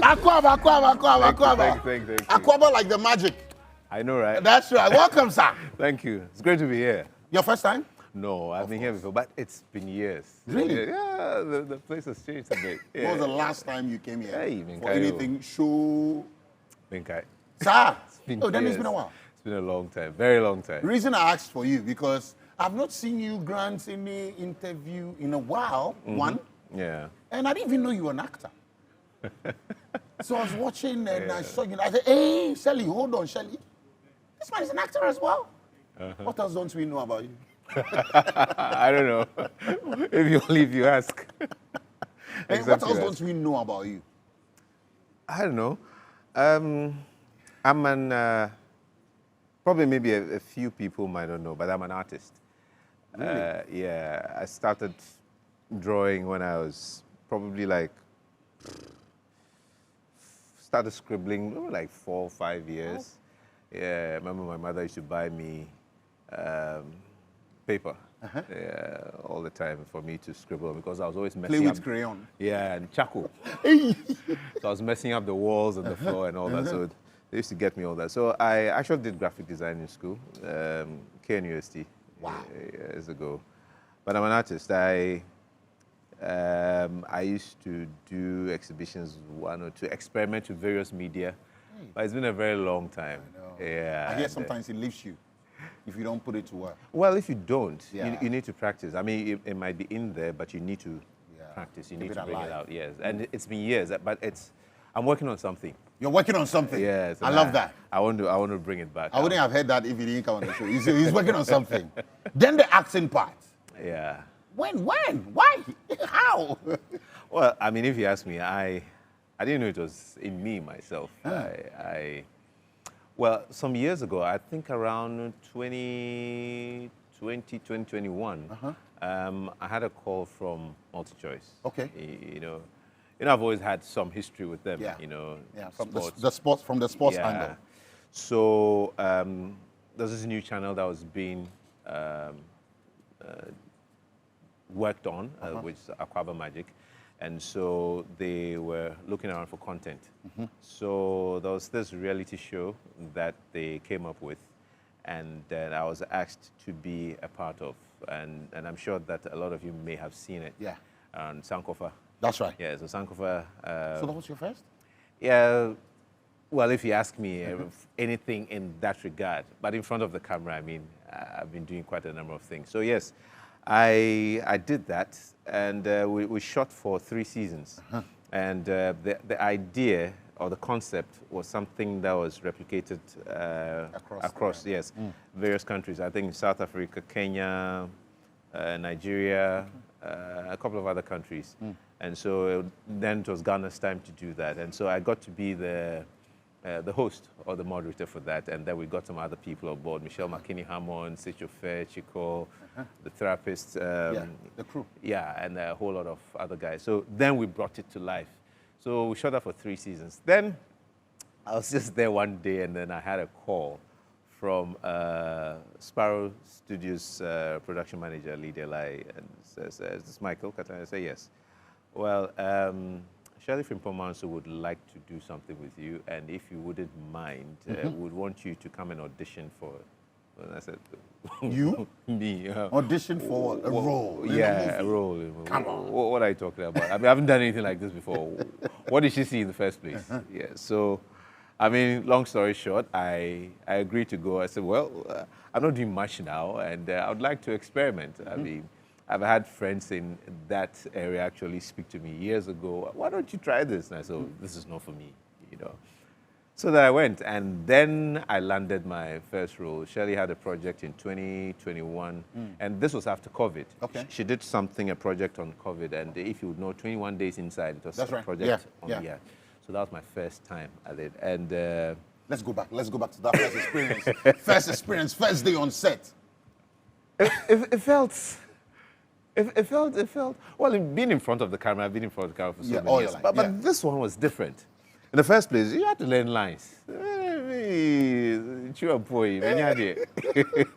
Thank you. Aquaba like the magic. I know, right? That's right. Welcome, sir. Thank you. It's great to be here. Your first time? No, I've been here before, but it's been years. Really? Yeah, the place has changed a bit. Yeah. When was the last time you came here? Hey, for anything? Show. Binkai. Sir. Been Then years. it's been a while. It's been a long time, very long time. The reason I asked for you, because I've not seen you grant any interview in a while, one. Yeah. And I didn't even know you were an actor. So I was watching and I saw you. I said, hey, Shelly, hold on, Shelly. This man is an actor as well. What else don't we know about you? I don't know. if you ask. And what else don't we know about you? I don't know. I'm an, probably maybe a few people might not know, but I'm an artist. Really? Yeah, I started drawing when I was probably like, started scribbling maybe like 4 or 5 years. Yeah, I remember my mother used to buy me paper all the time for me to scribble because I was always messing up. Play with crayon. Yeah, and charcoal. So I was messing up the walls and the floor and all that. So they used to get me all that. So I actually did graphic design in school, KNUST, years ago. But I'm an artist. I used to do exhibitions, 1 or 2, experiment with various media. But it's been a very long time. I know. Yeah. I hear sometimes it leaves you if you don't put it to work. Well, if you don't, Yeah. you need to practice. I mean, it might be in there, but you need to practice. You Keep need it to bring it alive. out. Yes, and it's been years, but I'm working on something. You're working on something. Yes, I and love that. I want to bring it back. I wouldn't have heard that if he didn't come on the show. He's working on something. Then the acting part. Yeah. When? Why? How? Well, I mean, if you ask me, I didn't know it was in me myself. Well, some years ago, I think around 2020, 2021, I had a call from MultiChoice. Okay. You know, I've always had some history with them. Yeah. You know, From sports. from the sports angle. So there's this new channel that was being worked on, which is Aquaba Magic. And so they were looking around for content. So there was this reality show that they came up with and that I was asked to be a part of. And I'm sure that a lot of you may have seen it. Yeah. On Sankofa. That's right. Yeah, so Sankofa. So that was your first? Yeah, well, if you ask me, anything in that regard. But in front of the camera, I mean, I've been doing quite a number of things. So yes, I did that, and we shot for 3 seasons. And the idea or the concept was something that was replicated across various countries. I think in South Africa, Kenya, Nigeria, a couple of other countries. And so then it was Ghana's time to do that. And so I got to be the host or the moderator for that. And then we got some other people on board, Michelle McKinney-Hammond, Sichofe, Chico, the therapist. The crew. Yeah, and a whole lot of other guys. So then we brought it to life. So we shot that for 3 seasons. Then I was just there one day, and then I had a call from Sparrow Studios production manager, Lydia Lai, and says, is this Michael Katahene? I say, yes. Well, Shirley Frimpomanso would like to do something with you, and if you wouldn't mind, would want you to come and audition for. And I said, You? Me. Audition for a role. Yeah, a role. Come on. What are you talking about? I mean, I haven't done anything like this before. What did she see in the first place? Yeah, so, I mean, long story short, I agreed to go. I said, well, I'm not doing much now, and I would like to experiment. I mean, I've had friends in that area actually speak to me years ago. Why don't you try this? And I said, oh, this is not for me, you know. So then I went, and then I landed my first role. Shirley had a project in 2021, and this was after COVID. Okay. She did a project on COVID, and if you would know, 21 days inside, it was That's a right. project Yeah. on the air. So that was my first time at it. And Let's go back to that first experience. First day on set. it felt, well, being in front of the camera, I've been in front of the camera for so many years. But this one was different. In the first place, you had to learn lines.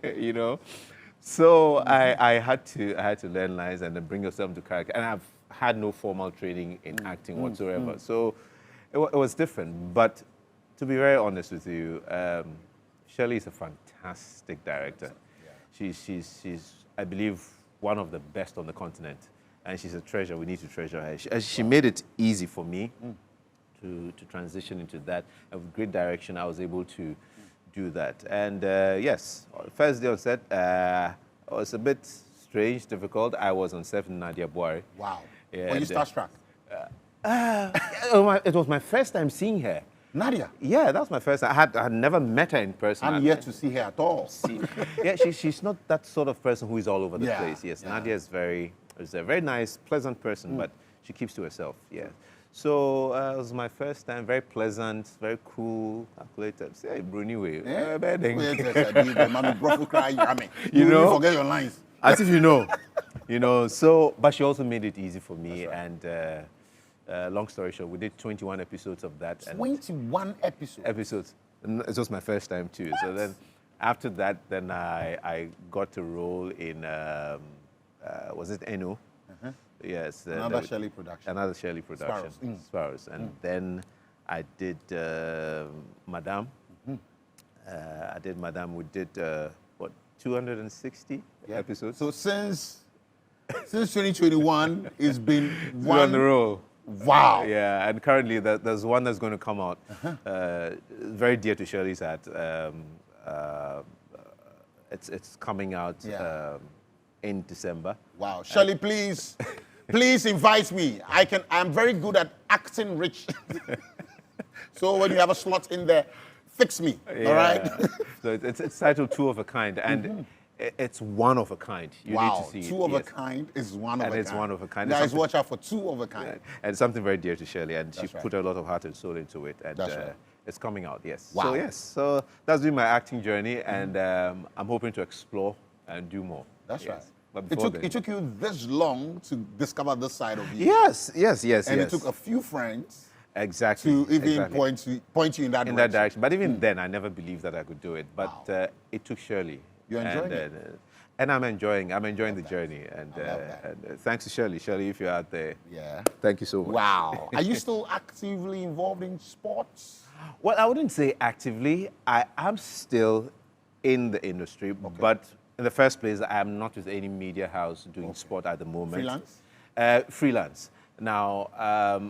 You know? So I had to learn lines and then bring yourself to character. And I've had no formal training in acting whatsoever. So It was different, but to be very honest with you, Shirley is a fantastic director. Yeah. She's, I believe, one of the best on the continent, and she's a treasure. We need to treasure her. She made it easy for me to transition into that. And with great direction, I was able to do that. And yes, first day on set, it was a bit strange, difficult. I was on set with Nadia Buhari. Wow. Yeah, Were you starstruck? It was my first time seeing her. Nadia? Yeah, that was my first time. I had never met her in person. I'm yet to see her at all. Yeah, she's not that sort of person who is all over the Yeah, place. Yes, yeah. Nadia is a very nice, pleasant person, but she keeps to herself. Yeah. So it was my first time. Very pleasant, very cool, calculated. Say, Bruni way. You know? forget your lines. As if you know. So, but she also made it easy for me. Right. And long story short, we did 21 episodes of that. 21 episodes. Episodes. And it was my first time too. What? So then, after that, then I got a role in was it Eno? Yes. Another Shirley production. Another Shirley production. Sparrows. And then I did Madame. I did Madame. We did 260 episodes. So since 2021, it's been We're on the roll. Wow. Yeah, and currently there's one that's going to come out, very dear to Shirley's heart. It's coming out in December. Wow. Shirley, please invite me. I'm very good at acting rich. So when you have a slot in there, fix me. Yeah. All right. So it's titled Two of a Kind, and it's one of a kind. You need to see Two it. of a kind is one of a kind. And it's one of a kind. Guys, watch out for two of a kind. And it's something very dear to Shirley, and she That's right. put a lot of heart and soul into it. And That's right. it's coming out, yes. Wow. So yes, so that's been my acting journey, and I'm hoping to explore and do more. That's Yes. right. But It before took, then- it took you this long to discover this side of you. Yes. And it took a few friends exactly to even exactly. point you in that in direction. that direction. But even then, I never believed that I could do it. But Wow. it took Shirley. You're enjoying and, it? And I'm enjoying the journey. And, I love that. and thanks to Shirley. Shirley, if you're out there, Yeah. thank you so much. Wow. Are you still actively involved in sports? Well, I wouldn't say actively. I am still in the industry, but in the first place, I am not with any media house doing sport at the moment. Freelance? Freelance. Now,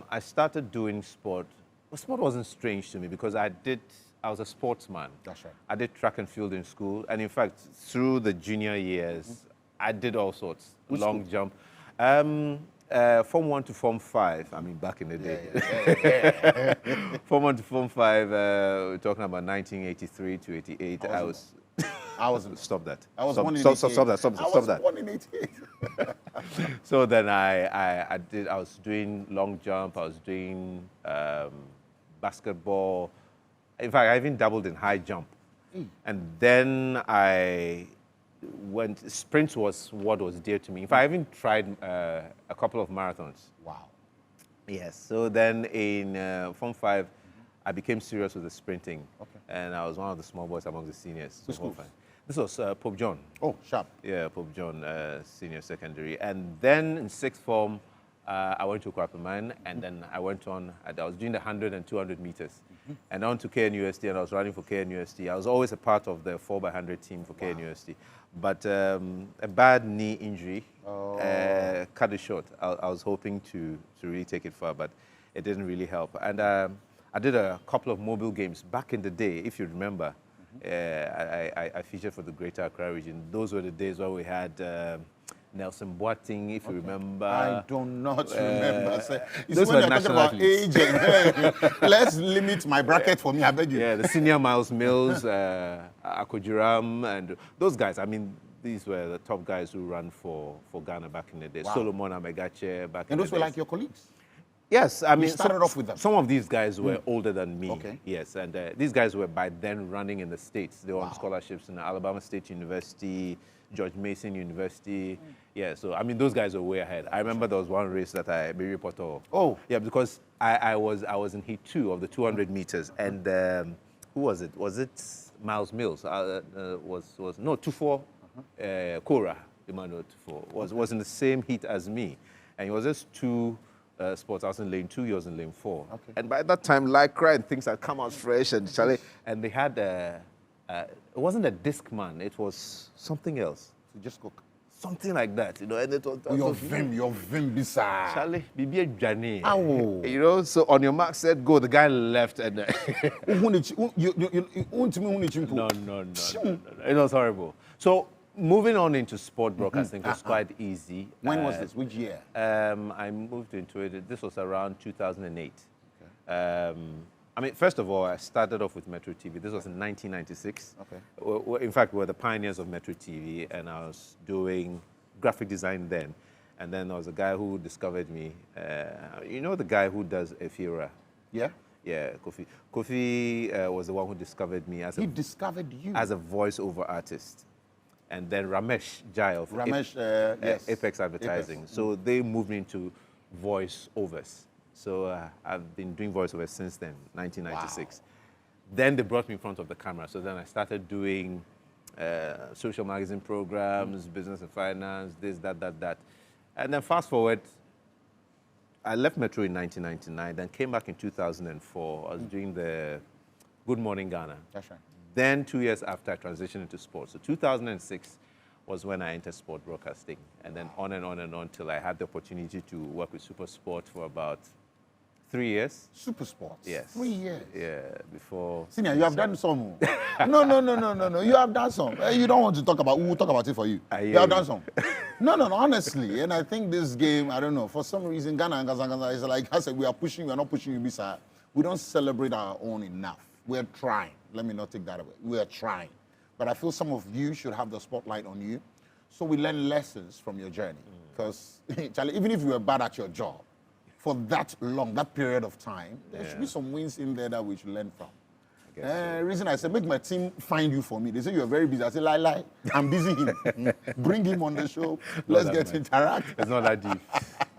I started doing sport. Well, sport wasn't strange to me because I was a sportsman. That's right. I did track and field in school. And in fact, through the junior years, I did all sorts. Which long school? jump. Form 1 to Form 5, I mean, back in the day. Form 1 to Form 5, we're talking about 1983 to 88. I was Stop that. I was Stop, born in stop, 88. stop that. Stop I was that. born in 88. So then I was doing long jump, I was doing basketball. In fact, I even dabbled in high jump. And then sprint was what was dear to me. In fact, I even tried a couple of marathons. Wow. Yes. So then in Form 5, I became serious with the sprinting. Okay. And I was one of the small boys among the seniors. Which Form schools? 5. This was Pope John. Oh, sharp. Yeah, Pope John Senior Secondary. And then in sixth form, I went to Kwapaman, and then I went on, I was doing the 100 and 200 meters. And on to KNUST, and I was running for KNUST. I was always a part of the 4x100 team for KNUST. But a bad knee injury cut it short. I was hoping to really take it far, but it didn't really help. And I did a couple of mobile games back in the day, if you remember. I featured for the Greater Accra region. Those were the days where we had Nelson Boateng, if you remember. I do not remember. You see, those when were you're talking national about athletes. age, let's limit my bracket for me, I beg you. Yeah, the senior Miles Mills, Akojiram, and those guys. I mean, these were the top guys who ran for Ghana back in the day. Wow. Solomon Amegache back in And the those were days. like your colleagues? Yes, I mean, started off with them? Some of these guys were older than me. Okay. Yes, and these guys were by then running in the States. They were on Wow. scholarships in Alabama State University, George Mason University. Yeah, so I mean, those guys were way ahead. I remember there was one race that I made a report of. Oh. Yeah, because I was in heat 2 of the 200 meters, and who was it? Was it Miles Mills? No, Tufo Kora, Emmanuel Tufo was in the same heat as me, and he was just 2 sports. I was in lane 2, he was in lane 4. Okay. And by that time, Lycra and things had come out fresh and Charlie, and they had it wasn't a Discman, it was something else. So just cook. Something like that, you know. And it was, Your vim, bisa. Charlie, Bibi Johnny. Ow. You know, so on your mark, said go. The guy left and No. no. It was horrible. So moving on into sport broadcasting was quite easy. When was this? Which year? I moved into it. This was around 2008. Okay. I mean, first of all, I started off with Metro TV. This was in 1996. Okay. In fact, we were the pioneers of Metro TV, and I was doing graphic design then. And then there was a guy who discovered me. You know the guy who does Efira? Yeah. Yeah, Kofi. Kofi was the one who discovered me He discovered you as a voiceover artist. And then Ramesh Jai of yes. Apex Advertising. Apex. So they moved me into voiceovers. So I've been doing voiceovers since then, 1996. Wow. Then they brought me in front of the camera. So then I started doing social magazine programs, business and finance, this, that. And then fast forward, I left Metro in 1999, then came back in 2004. I was doing the Good Morning Ghana. That's right. Then 2 years after, I transitioned into sports. So 2006 was when I entered sport broadcasting. And then on and on and on till I had the opportunity to work with Super Sport for about 3 years. Super Sports? Yes. 3 years? Yeah, before... Senior, you have done some. No. You have done some. You don't want to talk about, we'll talk about it for you. You have done some. No, honestly. And I think this game, I don't know, for some reason, Ghana and Gaza is like, I said, we are not pushing you, Bisa. We don't celebrate our own enough. We're trying. Let me not take that away. We're trying. But I feel some of you should have the spotlight on you. So we learn lessons from your journey. Because, Charlie, even if you were bad at your job, for that long, that period of time, there should be some wins in there that we should learn from. Reason I said, make my team find you for me. They say you're very busy. I say, lie. I'm busy. Bring him on the show. Let's get to interact. It's not that deep.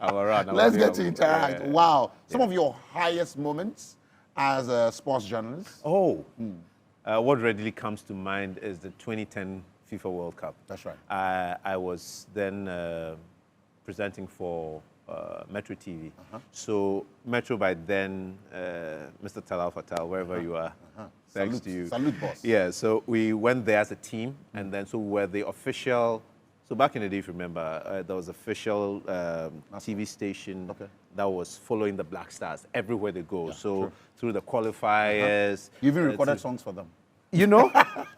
I'm around. Let's get to interact. Yeah. Wow. Some of your highest moments as a sports journalist? What readily comes to mind is the 2010 FIFA World Cup. That's right. I was then presenting for Metro TV. So Metro by then, Mr. Talal Fatal, wherever you are, thanks to you. Salute, boss. Yeah, so we went there as a team, and then so we were the official. So back in the day, if you remember, there was official TV station that was following the Black Stars everywhere they go. So through the qualifiers. You even recorded songs for them. You know?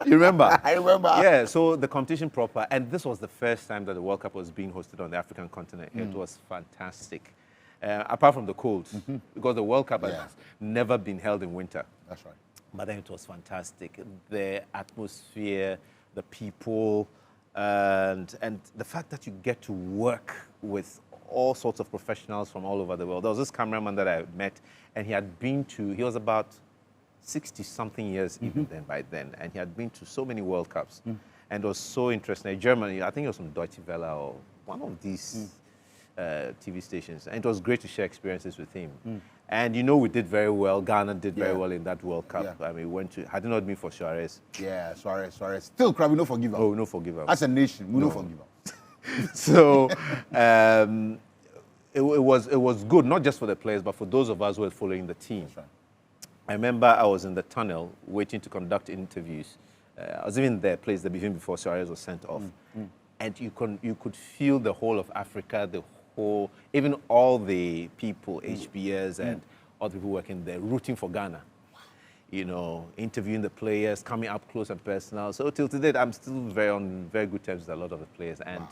You remember? I remember. Yeah, so the competition proper. And this was the first time that the World Cup was being hosted on the African continent. It was fantastic. Apart from the cold, because the World Cup has never been held in winter. That's right. But then it was fantastic. The atmosphere, the people, and the fact that you get to work with all sorts of professionals from all over the world. There was this cameraman that I met, and he was about 60-something years even then, by then, and he had been to so many World Cups, and it was so interesting. Germany, I think it was from Deutsche Welle or one of these TV stations, and it was great to share experiences with him. And you know, we did very well. Ghana did very well in that World Cup. I mean, had it not been for Suarez. Yeah, Suarez. Still, we no forgive up. Oh, no forgive up. As a nation, we no forgive up. So it was good, not just for the players, but for those of us who were following the team. That's right. I remember I was in the tunnel waiting to conduct interviews. I was even there, placed there even before Suarez was sent off. And you could feel the whole of Africa, even all the people, HBS and other people working there, rooting for Ghana. You know, interviewing the players, coming up close and personal. So till today, I'm still on very good terms with a lot of the players. And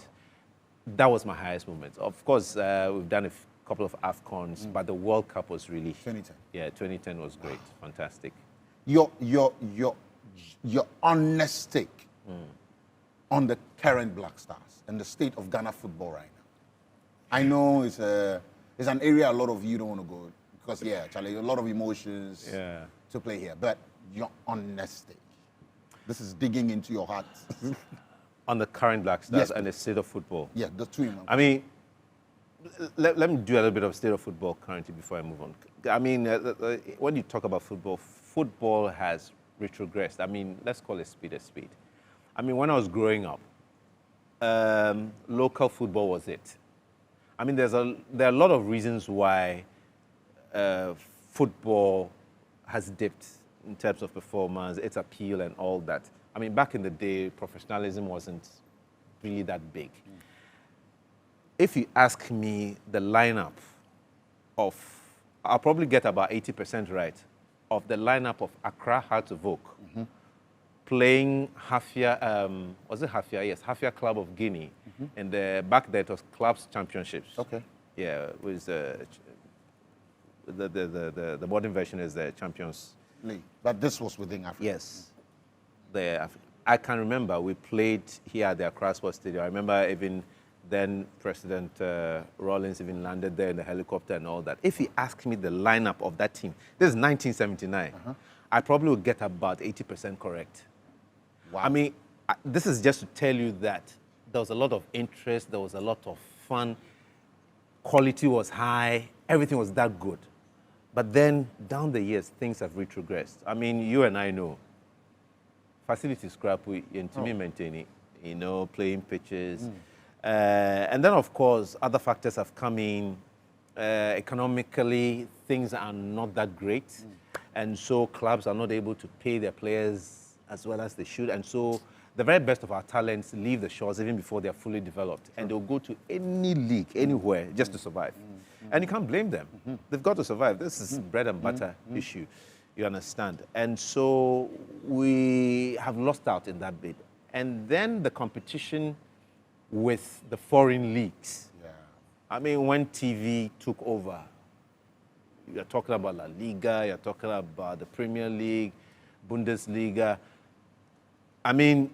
that was my highest moment. Of course, we've done a couple of AFCONs, but the World Cup was really... 2010. Yeah, 2010 was great. Fantastic. Your honest take on the current Black Stars and the state of Ghana football right now. I know it's an area a lot of you don't want to go because, Charlie, a lot of emotions to play here. But your honest take. This is digging into your heart. On the current Black Stars and the state of football. Yeah, the two. I mean, let me do a little bit of state of football currently before I move on. I mean, when you talk about football, football has retrogressed. I mean, let's call it speed a speed. I mean, when I was growing up, local football was it. I mean, there are a lot of reasons why football has dipped in terms of performance, its appeal and all that. I mean, back in the day, professionalism wasn't really that big. If you ask me the lineup of, I'll probably get about 80% right, of the lineup of Accra Hearts of Oak, playing Hafia, was it Hafia? Yes, Hafia Club of Guinea. And back there it was clubs championships. Okay. Yeah, it was the modern version is the Champions League. But this was within Africa. Yes. I can remember we played here at the Accra Sports Stadium. I remember even then President Rawlings even landed there in the helicopter and all that. If he asked me the lineup of that team, this is 1979, I probably would get about 80% correct. Wow. I mean, this is just to tell you that there was a lot of interest, there was a lot of fun, quality was high, everything was that good. But then, down the years, things have retrogressed. I mean, you and I know, facilities scrap, we maintaining, you know, playing pitches. And then, of course, other factors have come in. Economically, things are not that great. And so clubs are not able to pay their players as well as they should. And so the very best of our talents leave the shores even before they're fully developed. And they'll go to any league, anywhere, just to survive. And you can't blame them. They've got to survive. This is bread and butter issue, you understand. And so we have lost out in that bit. And then the competition with the foreign leagues. Yeah. I mean, when TV took over, you're talking about La Liga, you're talking about the Premier League, Bundesliga. I mean,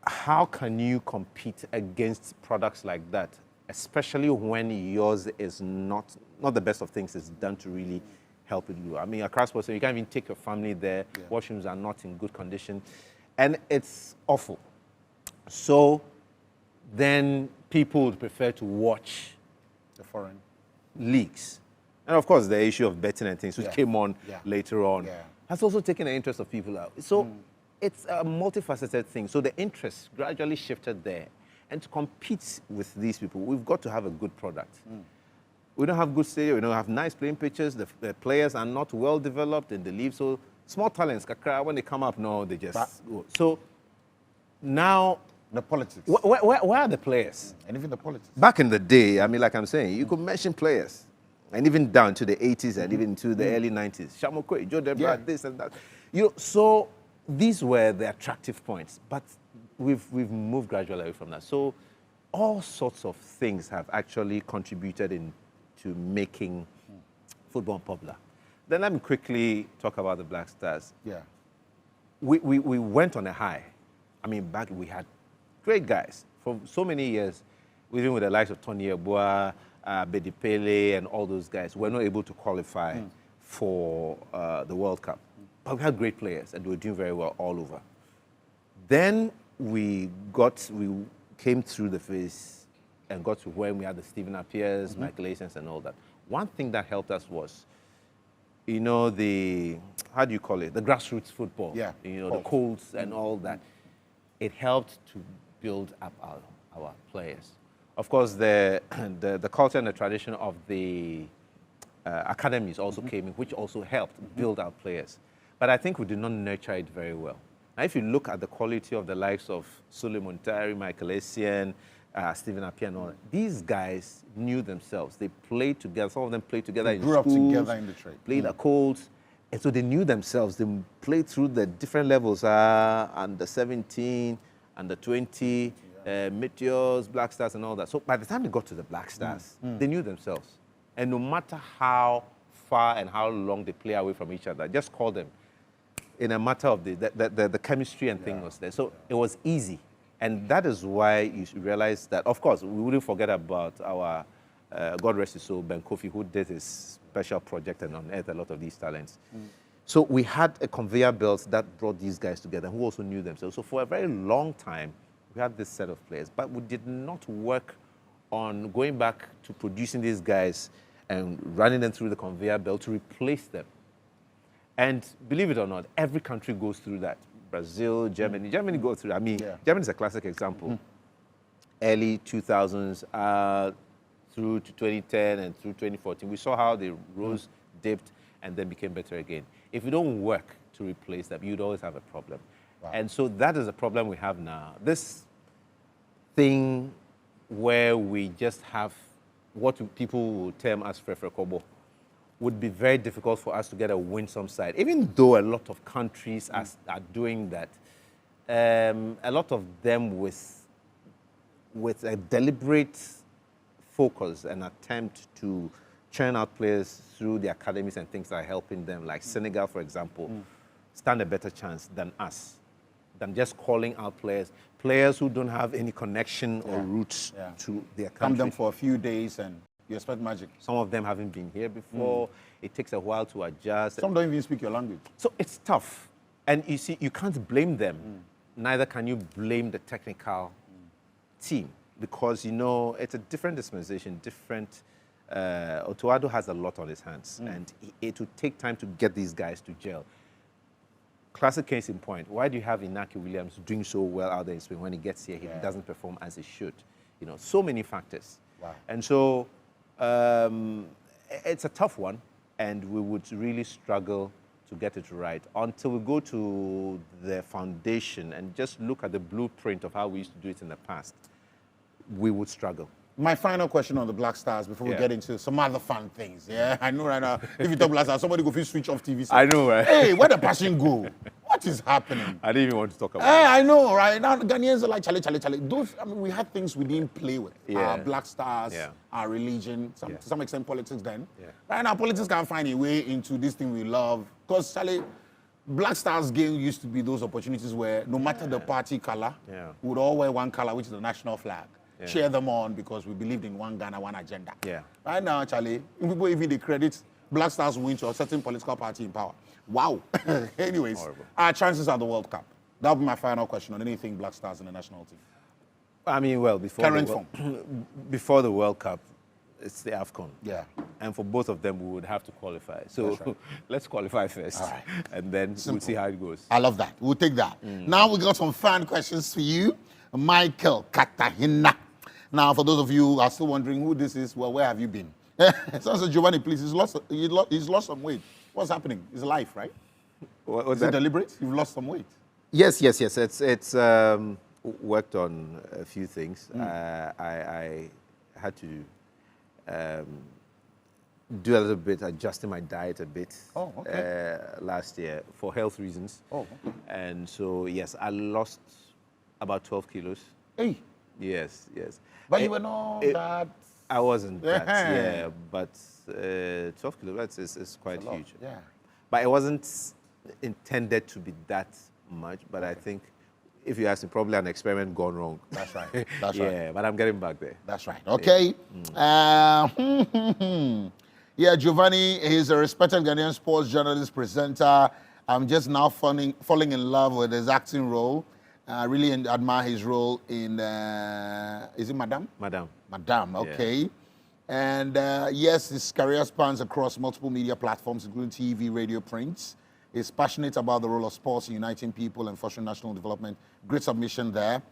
how can you compete against products like that, especially when yours is not the best of things is done to really help you? I mean, across Sports, you can't even take your family there. Yeah. Washrooms are not in good condition. And it's awful. So then people would prefer to watch the foreign leagues. And of course, the issue of betting and things, which came on later on, has also taken the interest of people out. So it's a multifaceted thing. So the interest gradually shifted there. And to compete with these people, we've got to have a good product. We don't have good stadium, we don't have nice playing pitches, the players are not well developed and they leave. So small talents, Kakra, when they come up, no, they just go. So now, the politics. Where are the players? And even the politics. Back in the day, I mean, like I'm saying, you could mention players. And even down to the 80s and even to the early 90s. Shamokwe, Joe Debra, this and that. You know, so these were the attractive points. But we've moved gradually away from that. So all sorts of things have actually contributed to making football popular. Then let me quickly talk about the Black Stars. Yeah. We went on a high. I mean, back we had great guys for so many years, even with the likes of Tony Yeboah, Bedi Pele, and all those guys. We're not able to qualify for the World Cup. But we had great players, and they were doing very well all over. Then we came through the phase and got to when we had the Stephen Appiahs, Michael Katahene, and all that. One thing that helped us was, you know, how do you call it? The grassroots football. Yeah. You know, the Colts and all that. It helped to build up our players. Of course, the culture and the tradition of the academies also came in, which also helped build our players. But I think we did not nurture it very well. Now, if you look at the quality of the likes of Suleiman Tari, Michael Katahene, Stephen Appiah, and all that, these guys knew themselves. They played together. Some of them played together in schools. Grew up together in the trade. Played at Colts. And so they knew themselves. They played through the different levels, under 17, under 20, Meteors, Black Stars, and all that. So by the time they got to the Black Stars, they knew themselves. And no matter how far and how long they play away from each other, just call them. In a matter of the chemistry and thing was there. So it was easy. And that is why you should realize that, of course, we wouldn't forget about our, God rest his soul, Ben Kofi, who did his special project and unearthed a lot of these talents. So we had a conveyor belt that brought these guys together who also knew themselves. So for a very long time, we had this set of players, but we did not work on going back to producing these guys and running them through the conveyor belt to replace them. And believe it or not, every country goes through that. Brazil, Germany. Germany goes through, I mean, Germany is a classic example. Early 2000s, through to 2010 and through 2014. We saw how they rose, dipped, and then became better again. If you don't work to replace them, you'd always have a problem. Wow. And so that is a problem we have now. This thing where we just have what people will term as Frefrekobo would be very difficult for us to get a winsome side, even though a lot of countries are doing that. A lot of them with a deliberate focus and attempt to churn out players through the academies and things that are helping them, like Senegal, for example, stand a better chance than us, than just calling out players who don't have any connection or roots to their country. Come them for a few days and you expect magic. Some of them haven't been here before. It takes a while to adjust. Some don't even speak your language. So it's tough. And you see, you can't blame them. Neither can you blame the technical team, because, you know, it's a different dispensation, different. Otto Addo has a lot on his hands, and it will take time to get these guys to gel. Classic case in point, why do you have Inaki Williams doing so well out there in Spain? When he gets here, he doesn't perform as he should. You know, so many factors. Wow. And so it's a tough one, and we would really struggle to get it right until we go to the foundation and just look at the blueprint of how we used to do it in the past. We would struggle. My final question on the Black Stars before we get into some other fun things. Yeah, I know right now, if you talk Black Stars, somebody go feel switch off TV. I know, right? Hey, where the passion go? What is happening? I didn't even want to talk about it. I know, right? Now Ghanaians are like, chale. Those, I mean, we had things we didn't play with. Our Black Stars, our religion, to some extent politics then. Right now, politics can't find a way into this thing we love. Because, chale, Black Stars game used to be those opportunities where no matter the party color, we would all wear one color, which is the national flag. Cheer them on because we believed in one Ghana, one agenda. Right now, Charlie, people even the credit Black Stars win to a certain political party in power. Wow. Anyways, our chances at the World Cup. That would be my final question on anything Black Stars in the national team. I mean, well, before the World Cup, it's the AFCON. And for both of them, we would have to qualify. So let's qualify first. And then we'll see how it goes. I love that. We'll take that. Now we got some fan questions for you. Michael Katahene. Now, for those of you who are still wondering who this is, well, where have you been? So, Giovanni, please, he's lost some weight. What's happening? It's life, right? What's that? Is it deliberate? You've lost some weight. Yes. It's worked on a few things. I had to do a little bit, adjusting my diet a bit last year for health reasons. And so, yes, I lost about 12 kilos. Hey. Yes. But you were not that... I wasn't that, but 12 kilos is quite huge. But it wasn't intended to be that much, but I think, if you ask me, probably an experiment gone wrong. That's right. That's right. But I'm getting back there. That's right. Okay. Giovanni is a respected Ghanaian sports journalist, presenter. I'm just now falling in love with his acting role. I really admire his role in, is it Madame? Madame, okay. And yes, his career spans across multiple media platforms, including TV, radio, print. He's passionate about the role of sports in uniting people and fostering national development. Great submission there.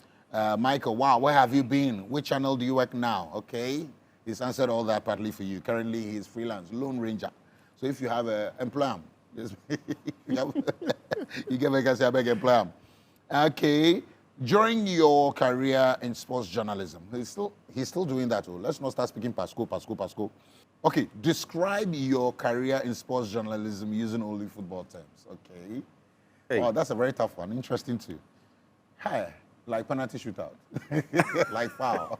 Michael, wow, where have you been? Which channel do you work now? Okay. He's answered all that partly for you. Currently, he's freelance, Lone Ranger. So if you have an employer, you can make us say, I beg employer. Okay, during your career in sports journalism, he's still doing that. Let's not start speaking Pasco. Okay, describe your career in sports journalism using only football terms. Okay. Hey. Wow, that's a very tough one. Interesting too. Hi, like penalty shootout, like foul.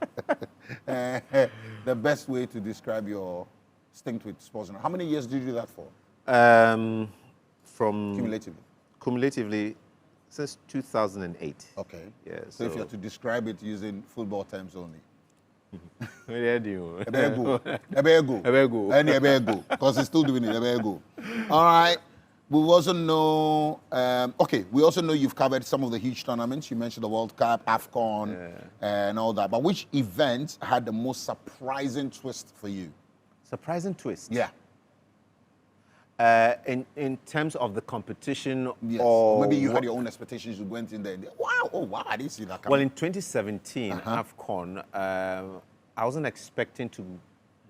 The best way to describe your stint with sports journalism. How many years did you do that for? From cumulatively. Since 2008. Okay. Yeah. So if you have to describe it using football terms only. Ebego. Because he's still doing it. All right. We also know, we also know you've covered some of the huge tournaments. You mentioned the World Cup, AFCON, and all that. But which event had the most surprising twist for you? Surprising twist? Yeah. In terms of the competition, yes. Or maybe you had your own expectations. You went in there. Wow, I didn't see that coming. Well, in 2017, AFCON, I wasn't expecting to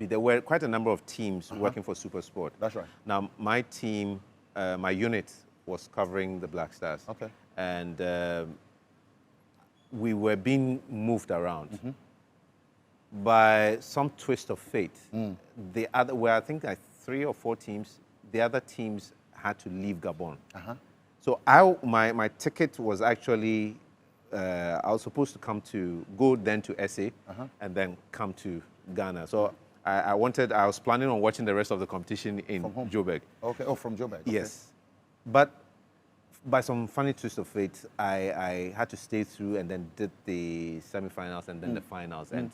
there were quite a number of teams working for SuperSport. That's right. Now, my team, my unit was covering the Black Stars. Okay. And we were being moved around. By some twist of fate. The other, well, I think like 3 or 4 teams, the other teams had to leave Gabon. So my ticket was actually, I was supposed to go then to SA and then come to Ghana. So I was planning on watching the rest of the competition in Joburg. Okay, oh, from Joburg. Okay. Yes. But by some funny twist of fate, I had to stay through and then did the semifinals and then the finals. And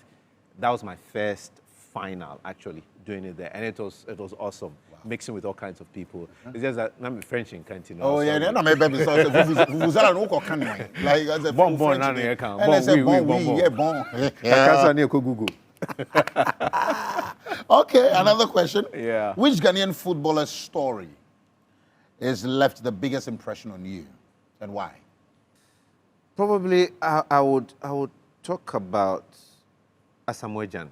that was my first final, actually, doing it there. And it was awesome, mixing with all kinds of people. It's just that I'm French in canteen. Oh, yeah, then I'm a baby. So, vous allez nous connaître. Like, I said, bon, and I said, bon. Okay, another question. Yeah. Which Ghanaian footballer's story has left the biggest impression on you, and why? Probably, I would talk about Asamoah Gyan.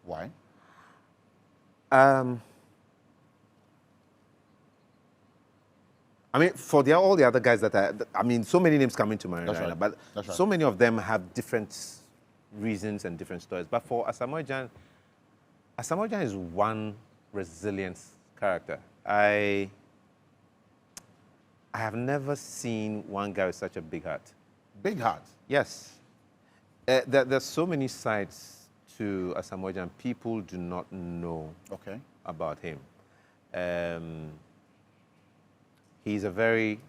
Why? I mean, for all the other guys so many names come into my mind right now, but so many of them have different reasons and different stories. But for Asamoah Gyan is one resilient character. I have never seen one guy with such a big heart. Big heart? Yes. There's so many sides to Asamoah Gyan. People do not know about him. He's a very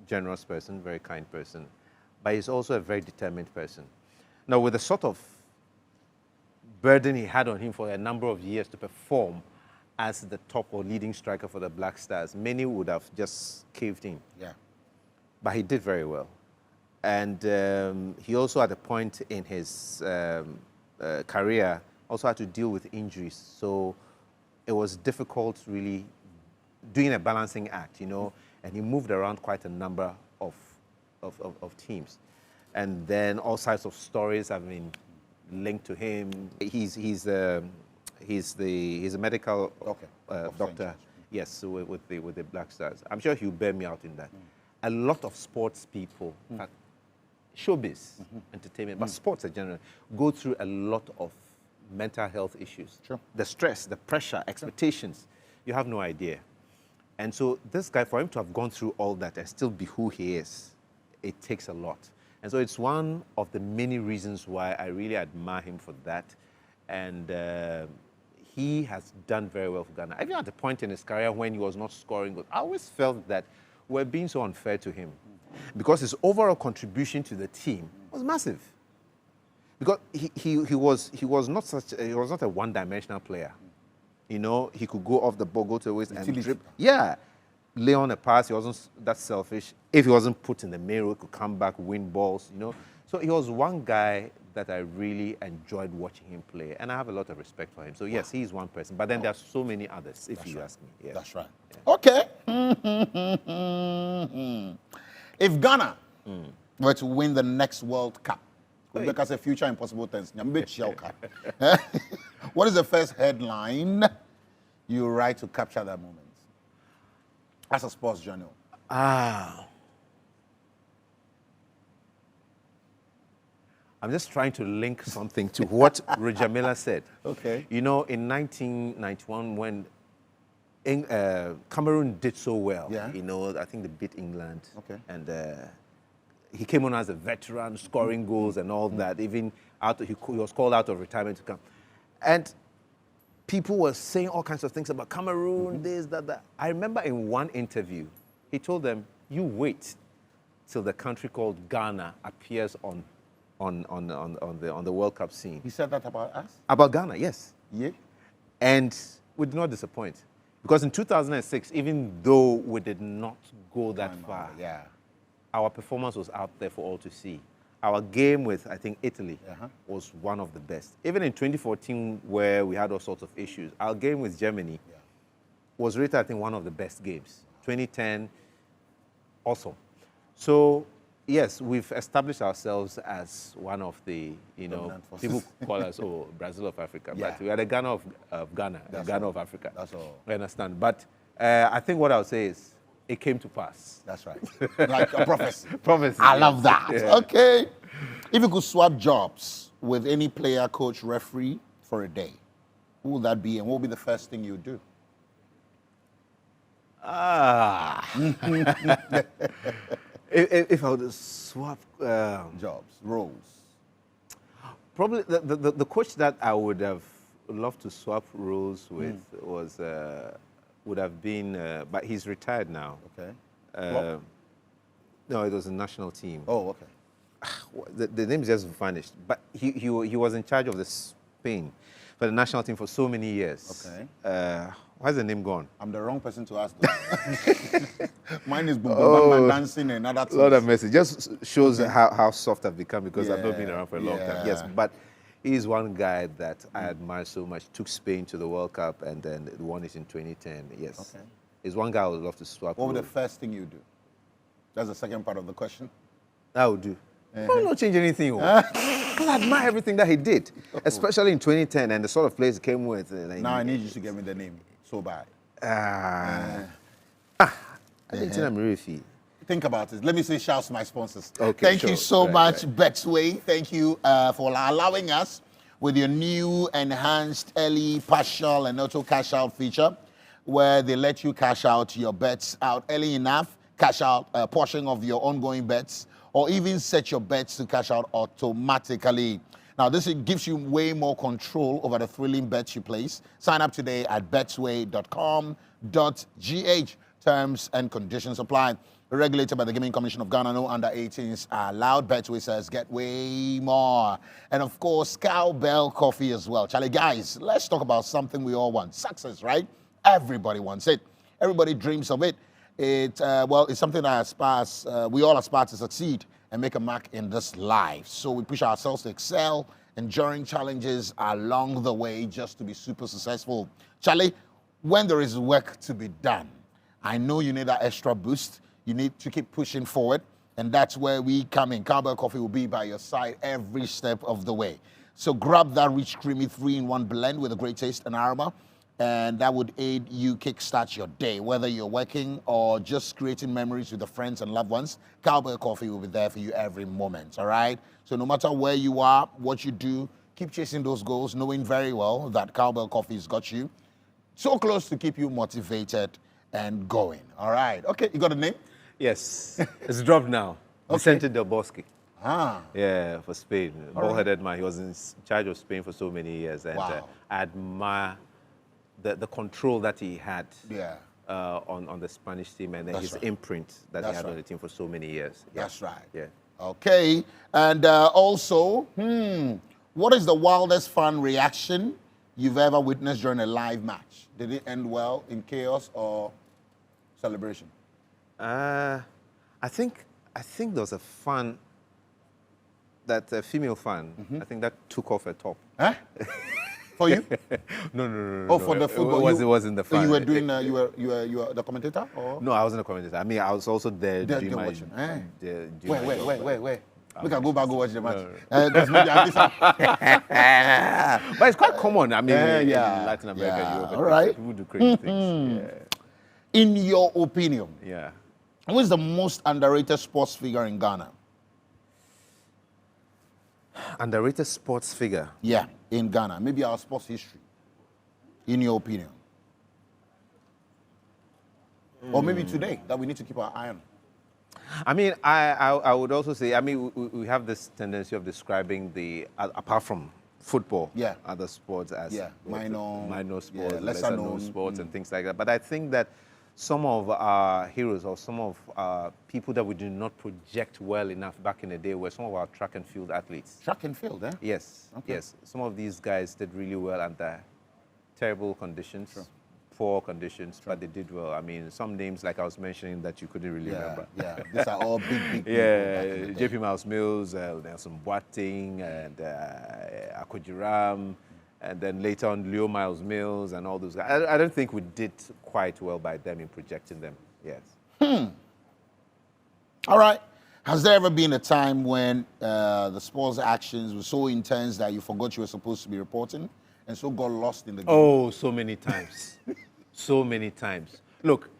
generous person, very kind person, but he's also a very determined person. Now, with the sort of burden he had on him for a number of years to perform as the top or leading striker for the Black Stars, many would have just caved in. Yeah. But he did very well. And he also, at a point in his career, also had to deal with injuries. So it was difficult, really, doing a balancing act, you know. And he moved around quite a number of teams. And then all sorts of stories have been linked to him. He's a medical doctor, yes, with the Black Stars. I'm sure he'll bear me out in that. A lot of sports people, showbiz, entertainment, but sports in general, go through a lot of mental health issues. Sure. The stress, the pressure, expectations, you have no idea. And so this guy, for him to have gone through all that and still be who he is, it takes a lot. And so it's one of the many reasons why I really admire him for that. And he has done very well for Ghana. Even at the point in his career when he was not scoring goals, I always felt that we're being so unfair to him because his overall contribution to the team was massive. Because he was not a one-dimensional player. You know, he could go off the ball, go to the waist, and dribble. Yeah, lay on a pass. He wasn't that selfish. If he wasn't put in the mirror, he could come back, win balls. You know, so he was one guy that I really enjoyed watching him play, and I have a lot of respect for him. So yes, he's one person. But then there are so many others, if you ask me. Yeah. That's right. Yeah. Okay. If Ghana were to win the next World Cup, could make us a future impossible tense. What is the first headline you write to capture that moment as a sports journal? I'm just trying to link something to what Roger Miller said. Okay. You know, in 1991, when Cameroon did so well, you know, I think they beat England. Okay. And he came on as a veteran, scoring goals and all that. Even he was called out of retirement to come. And people were saying all kinds of things about Cameroon, this, that. I remember in one interview, he told them, you wait till the country called Ghana appears on the World Cup scene. He said that about us? About Ghana, yes. Yeah. And we did not disappoint. Because in 2006, even though we did not go that far, our performance was out there for all to see. Our game with, I think, Italy was one of the best. Even in 2014, where we had all sorts of issues, our game with Germany was rated, I think, one of the best games. 2010, awesome. So yes, we've established ourselves as one of the, Dominant forces. people call us, Brazil of Africa, Yeah. but we are the Ghana of Ghana, the Ghana all. of Africa. That's all. I understand. But I think what I'll say is, it came to pass. That's right. Like a prophecy. Prophecy. I yes. love that. Yeah. Okay. If you could swap jobs with any player, coach, referee for a day, who would that be and what would be the first thing you would do? If I would swap Jobs, roles. probably the coach that I would have loved to swap roles with was would have been, but he's retired now. Okay. No, it was a national team. Oh, okay. The name just vanished. But he was in charge of the Spain for the national team for so many years. Okay. Why's the name gone? I'm the wrong person to ask. Mine is Boom Boom Bang Bang dancing and other things. Lord have mercy. Just shows how soft I've become because I've not been Yeah, around for a long time. yeah. Yes, but he's one guy that I admire so much. Took Spain to the World Cup and then won it in 2010. Yes. Okay. He's one guy I would love to swap. What would the roles. first thing you do? That's the second part of the question. I would do. I will not change anything. Because I admire everything that he did, especially in 2010 and the sort of players he came with. Now I need you to give me the name. So bad. I didn't think I'm really fee. Think about it. Let me say shouts to my sponsors. Okay, Thank you sure. so Right, much, right. Betway. Thank you for allowing us with your new enhanced early partial and auto cash out feature where they let you cash out your bets out early enough, cash out a portion of your ongoing bets, or even set your bets to cash out automatically. Now, this gives you way more control over the thrilling bets you place. Sign up today at betway.com.gh. Terms and conditions apply. Regulated by the Gaming Commission of Ghana. No under 18s are allowed. Betway says get way more. And of course, Cowbell Coffee as well. Charlie, guys, let's talk about something we all want. Success, right? Everybody wants it. Everybody dreams of it. It's something that we all aspire to succeed and make a mark in this life. So we push ourselves to excel, enduring challenges along the way just to be super successful. Charlie, when there is work to be done, I know you need that extra boost. You need to keep pushing forward, and that's where we come in. Cowbell Coffee will be by your side every step of the way. So grab that rich, creamy 3-in-1 blend with a great taste and aroma, and that would aid you kickstart your day. Whether you're working or just creating memories with your friends and loved ones, Cowbell Coffee will be there for you every moment, all right? So no matter where you are, what you do, keep chasing those goals, knowing very well that Cowbell Coffee has got you so close to keep you motivated and going, all right? Okay, you got a name? Yes. It's dropped now. Vicente Del Bosque. Yeah, for Spain. Ball-headed man. He was in charge of Spain for so many years. And Wow. I admire the control that he had on the Spanish team and his imprint that he had on the team for so many years. Yeah. That's right. Yeah. Okay. And also, what is the wildest fun reaction you've ever witnessed during a live match? Did it end well in chaos or celebration? I think there was a fan, that female fan, I think that took off her top. Huh? For you? No. Oh, for the football. It wasn't the So fan. you were doing, you were the commentator? Or? No, I wasn't a commentator. I mean, I was also there doing my... watching. doing my job. Wait. We can go back go watch the match. 'Cause maybe at least But it's quite common. I mean, in yeah, Latin America, yeah. Europe, All right. people do crazy things. In your opinion, Yeah. who is the most underrated sports figure in Ghana? Underrated sports figure. Yeah, in Ghana. Maybe our sports history. In your opinion. Or maybe today that we need to keep our eye on. I mean, I would also say, I mean, we have this tendency of describing apart from football, other sports as minor sports, lesser known sports and things like that. But I think that some of our heroes or some of our people that we did not project well enough back in the day were some of our track and field athletes. Track and field, eh? Yes, Okay. yes. Some of these guys did really well under terrible conditions. Poor conditions, but they did well. I mean, some names, like I was mentioning, that you couldn't really remember. Yeah, these are all big Yeah, people. JP Miles Mills, Nelson Boateng, and Akwajiram, and then later on Leo Miles Mills, and all those guys. I don't think we did quite well by them in projecting them. Yes. All right. Has there ever been a time when the sports actions were so intense that you forgot you were supposed to be reporting and so got lost in the game? Oh, so many times. So many times. Look,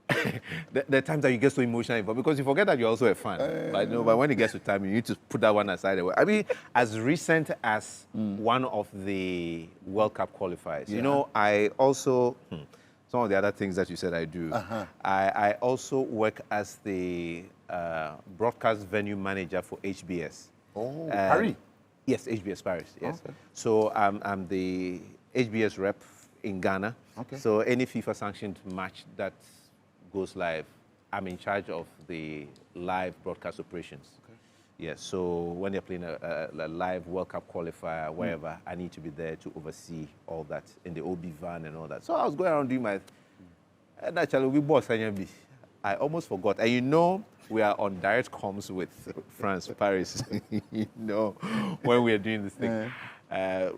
there are times that you get so emotional because you forget that you're also a fan. But when it gets to time, you need to put that one aside. I mean, as recent as one of the World Cup qualifiers, you know, I also, some of the other things that you said I do, I also work as the broadcast venue manager for HBS. Oh, Paris? Yes, HBS Paris, yes. Okay. So I'm the HBS rep in Ghana. Okay. So any FIFA sanctioned match that goes live, I'm in charge of the live broadcast operations. Okay. Yes, so when they're playing a live World Cup qualifier, wherever, I need to be there to oversee all that in the OB van and all that. So I was going around doing my, and actually we bought SNB. I almost forgot. And you know, we are on direct comms with France, Paris, you know, when we are doing this thing.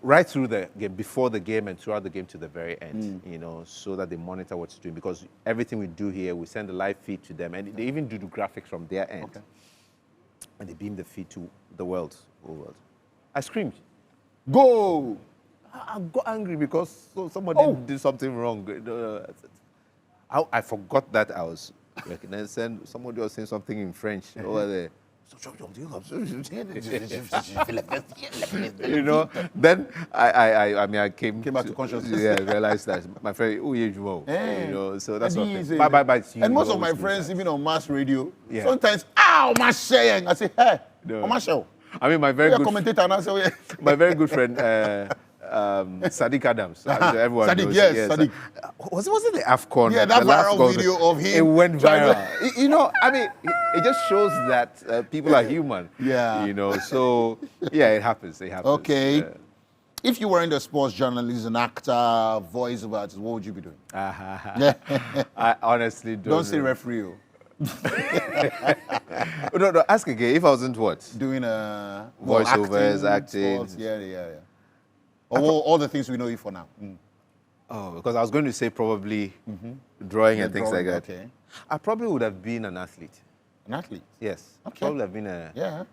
Right through the game, before the game and throughout the game to the very end, you know, so that they monitor what's doing. Because everything we do here, we send the live feed to them, and they even do the graphics from their end. Okay. And they beam the feed to the world, whole world. I screamed. Go! I got angry because somebody did something wrong. I forgot that I was working. And then somebody was saying something in French over there. You know, then I came back to consciousness. Yeah, realized that my friend, you know, so that's what. And most of my friends, even on mass radio, sometimes, mass saying, I say, hey, mass show. I mean, my very good commentator, and I say, my very good friend, Sadiq Adams. Everyone Sadiq, knows. yes, Sadiq. Was it the AFCON? Yeah, that viral video of him. It went viral. You know, I mean, it just shows that people are human. Yeah. You know, so, yeah, it happens. It happens. Okay. If you were in the sports journalist, an actor, voiceover artist, what would you be doing? I honestly don't say referee. No, ask again. If I wasn't what? Doing voiceovers, acting. Sports, yeah. All the things we know you for now. Oh, because I was going to say probably drawing and things like that. Okay. I probably would have been an athlete. An athlete? Yes. Okay. Probably have been a...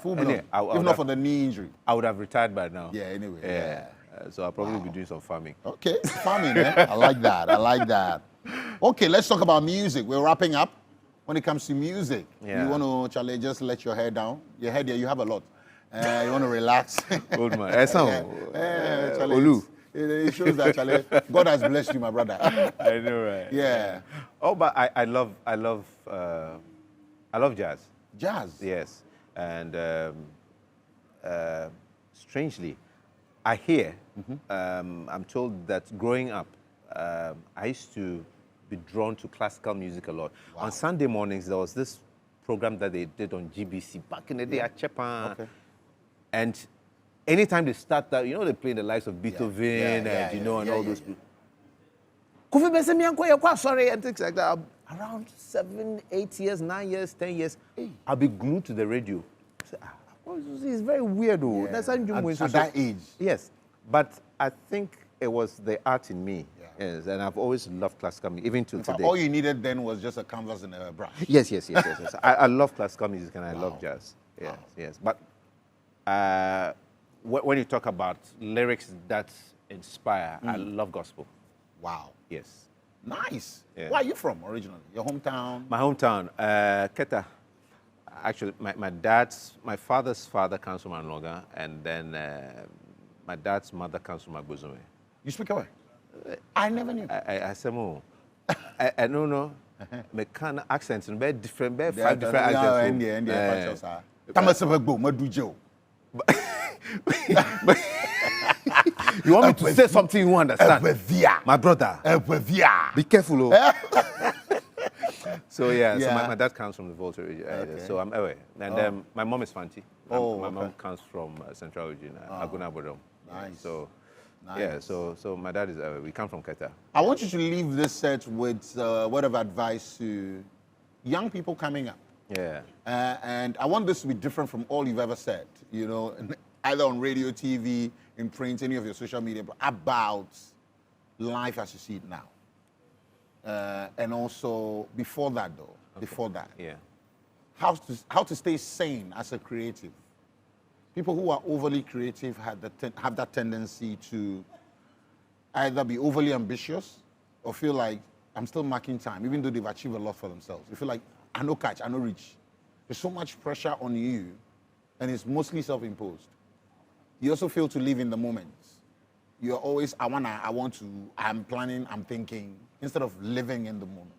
full blown. Anyway, if not for the knee injury. I would have retired by now. Yeah, anyway. Yeah. So I'll probably be doing some farming. Okay, farming, I like that. Okay, let's talk about music. We're wrapping up. When it comes to music, you want to, Charlie, just let your hair down. Your head here, you have a lot. You want to relax. Old man. Charlie, Olu. It shows that, Charlie, God has blessed you, my brother. I know, right? Yeah. Oh, but I love jazz. Jazz? Yes. And strangely, I hear, I'm told that growing up, I used to be drawn to classical music a lot. Wow. On Sunday mornings, there was this program that they did on GBC back in the day at Chepan. Okay. And anytime they start that, you know, they play the likes of Beethoven and all those people. Sorry, and things like that. Around 7, 8 years, 9 years, 10 years, I'll be glued to the radio. It's very weird, though. Yeah. At that age. Yes. But I think it was the art in me. Yes, and I've always loved classical music, even till today. All you needed then was just a canvas and a brush. Yes. I love classical music and I love jazz. Yes. But when you talk about lyrics that inspire, I love gospel. Wow. Yes. Nice. Yeah. Where are you from originally? Your hometown? My hometown, Keta. Actually, my father's father comes from Anloga, and then my dad's mother comes from Agbozume. You speak away? I never knew. I said more. I don't know. My kind of accents, very different, very 5 different accents. You want me to say something you understand? My brother. Be careful. So my dad comes from the Volta region. So I'm away. And my mom is Fanti. My mom comes from Central region, Aguna Bodom. Nice. So nice. Yeah, so my dad is, we come from Keta. I want you to leave this set with a word of advice to young people coming up. Yeah. And I want this to be different from all you've ever said, you know, either on radio, TV, in print, any of your social media, but about life as you see it now. And also, before that though, before that. Yeah. how to stay sane as a creative. People who are overly creative have that tendency to either be overly ambitious or feel like I'm still marking time, even though they've achieved a lot for themselves. You feel like I no catch, I no reach. There's so much pressure on you, and it's mostly self-imposed. You also fail to live in the moment. You're always, I want to, I'm planning, I'm thinking, instead of living in the moment.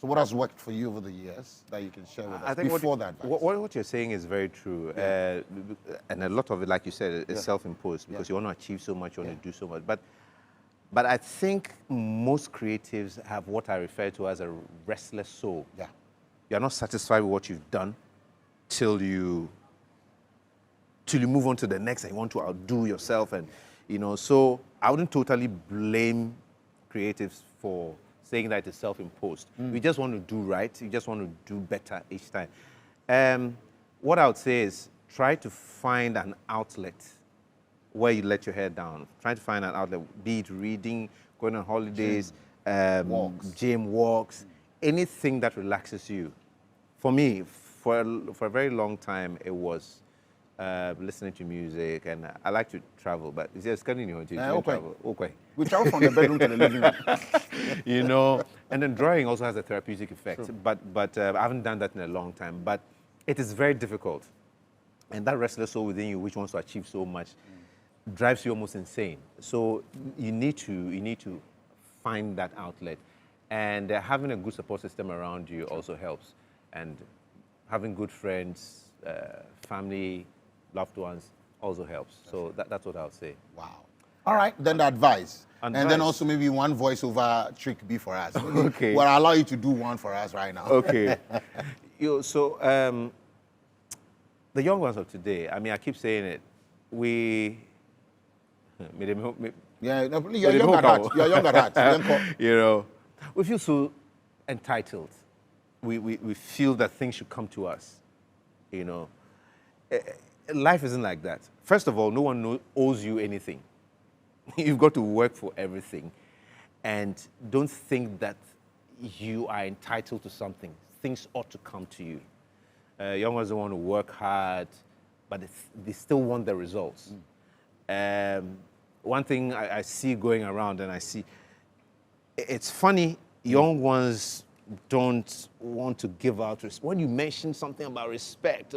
So what has worked for you over the years that you can share with us I think before that? What you're saying is very true. Yeah. And a lot of it, like you said, is self-imposed because you want to achieve so much, you want to do so much. But I think most creatives have what I refer to as a restless soul. Yeah. You're not satisfied with what you've done till you move on to the next and you want to outdo yourself. And, so I wouldn't totally blame creatives for saying that it's self-imposed. We just want to do right. You just want to do better each time. What I would say is try to find an outlet where you let your hair down. Try to find an outlet, be it reading, going on holidays, gym walks, anything that relaxes you. For me, for a very long time, it was listening to music, and I like to travel, but it's just getting you to travel. Okay. We travel from the bedroom to the living room. And then drawing also has a therapeutic effect. True. But I haven't done that in a long time. But it is very difficult, and that restless soul within you, which wants to achieve so much, drives you almost insane. So you need to find that outlet, and having a good support system around you also helps, and having good friends, family, loved ones also helps. So that's what I would say. Wow. All right, then the advice. And then also maybe one voiceover trick be for us. Okay. Well, I'll allow you to do one for us right now. Okay. So the young ones of today, I mean, I keep saying it, you're young at heart. You're young at heart. We feel so entitled. We feel that things should come to us, Life isn't like that. First of all, no one owes you anything. You've got to work for everything. And don't think that you are entitled to something. Things ought to come to you. Young ones don't want to work hard, but they still want the results. One thing I see going around, and I see, it's funny, young ones don't want to give out respect. When you mention something about respect,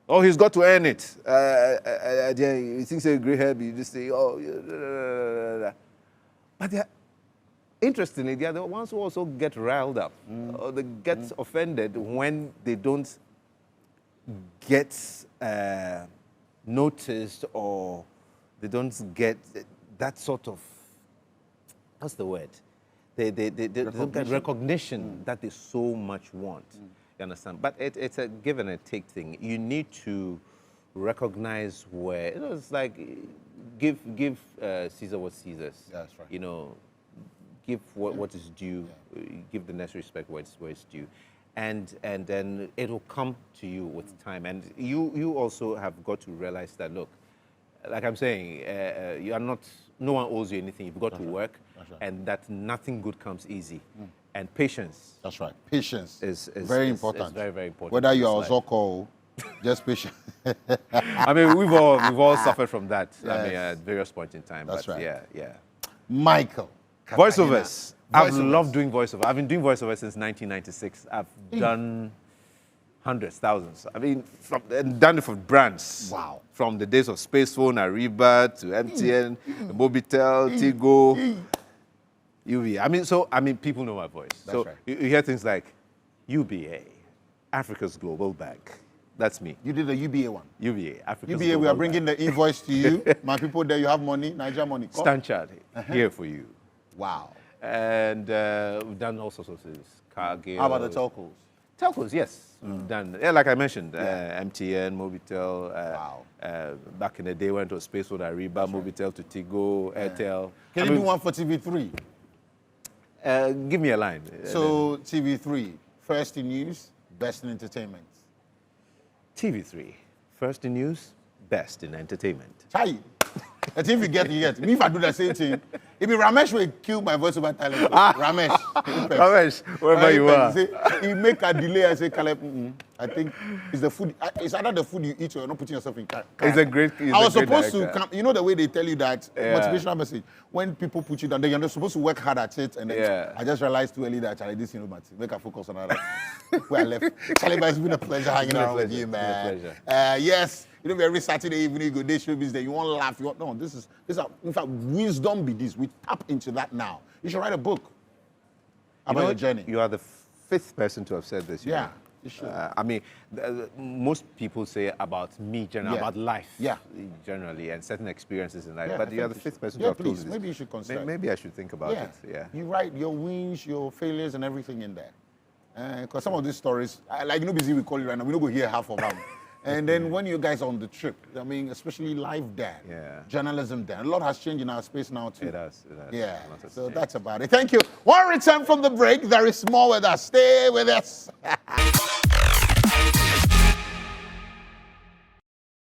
he's got to earn it. You think they're gray hair, but you just say, But interestingly, they are the ones who also get riled up, or they get offended when they don't get noticed, or they don't get that sort of, what's the word? They don't get recognition that they so much want. You understand? But it's a give and a take thing. You need to recognize where, it's like give Caesar what Caesar's. That's right. Give what is due, give the necessary respect where it's due. And then it'll come to you with time. And you also have got to realize that, look, like I'm saying, no one owes you anything. You've got to work, and that nothing good comes easy. And patience. That's right. Patience is very important. It's very, very important. Whether you are Zoko, just patience. I mean, we've all suffered from that. Yes. I mean, at various points in time. That's right. Yeah. Michael Katahene. Voiceovers. I've loved doing voiceover. I've been doing voiceover since 1996. I've done hundreds, thousands. I mean, done it for brands. Wow. From the days of Spacephone, Ariba, to MTN, Mobitel, Tigo, UBA. I mean, people know my voice. That's right. You hear things like UBA, Africa's Global Bank. That's me. You did the UBA one. UBA, Africa's UBA, Global we are bringing Bank. the invoice to you. My people there, you have money, Niger money. Stanchard, here for you. Wow. And we've done all sorts of things. Cargill. How about the telcos? Telcos, yes. We've done, like I mentioned, MTN, Mobitel. Wow. Back in the day, went to Spacephone, Ariba, Mobitel to Tigo, Airtel. Can you do one for TV3? Give me a line. So, TV3, first in news, best in entertainment. TV3, first in news, best in entertainment. Chai. I think you get. Me, if I do the same thing, If Ramesh will kill my voiceover talent, Ramesh. Ramesh, wherever you are. He make a delay. I say, Caleb, I think it's the food. It's either the food you eat or you're not putting yourself in character. It's a great. I was supposed to come. You know the way they tell you that motivational message. When people put you down, then you're supposed to work hard at it. And then I just realized too early that Charlie, this make a focus on other. Where I left. Charlie, it's been a pleasure hanging out with you, man. Yes. You know, every Saturday evening, you go day showbiz there. You want to laugh. You want no. This is in fact wisdom. Be this. We tap into that now. You should write a book about your journey. You are the 5th person to have said this. Yeah, you should. I mean, most people say about me, generally, about life, generally, and certain experiences in life. But you are the 5th person to have told this. Maybe you should consider. Maybe I should think about it. Yeah. You write your wins, your failures, and everything in there. Because some of these stories, like busy we call it right now, we don't go hear half of them. And then when you guys are on the trip, I mean, especially live Dan, journalism Dan, a lot has changed in our space now too. It has. Yeah, so that's about it. Thank you. One return from the break. There is more with us. Stay with us.